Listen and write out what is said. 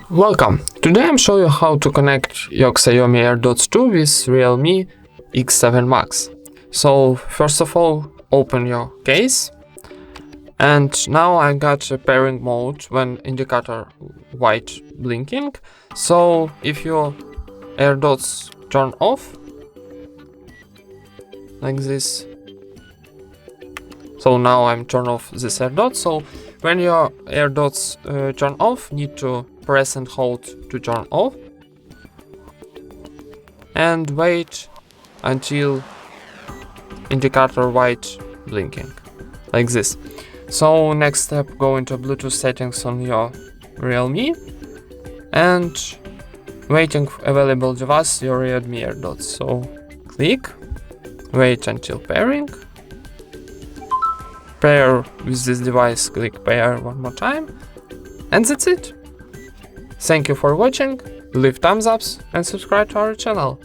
Welcome! Today I'm showing you how to connect your XIAOMI AirDots 2 with REALME X7 Max. So first of all, open your case, and now I got a pairing mode when indicator white blinking. So if your AirDots turn off, like this, so now I'm turn off this AirDots. So when your AirDots turn off, need to press and hold to turn off and wait until indicator white blinking, like this. So next step, go into Bluetooth settings on your REALME and waiting available device, your REALME AirDots. So click, wait until pairing, pair with this device, click pair one more time, and that's it. Thank you for watching, leave thumbs ups and subscribe to our channel.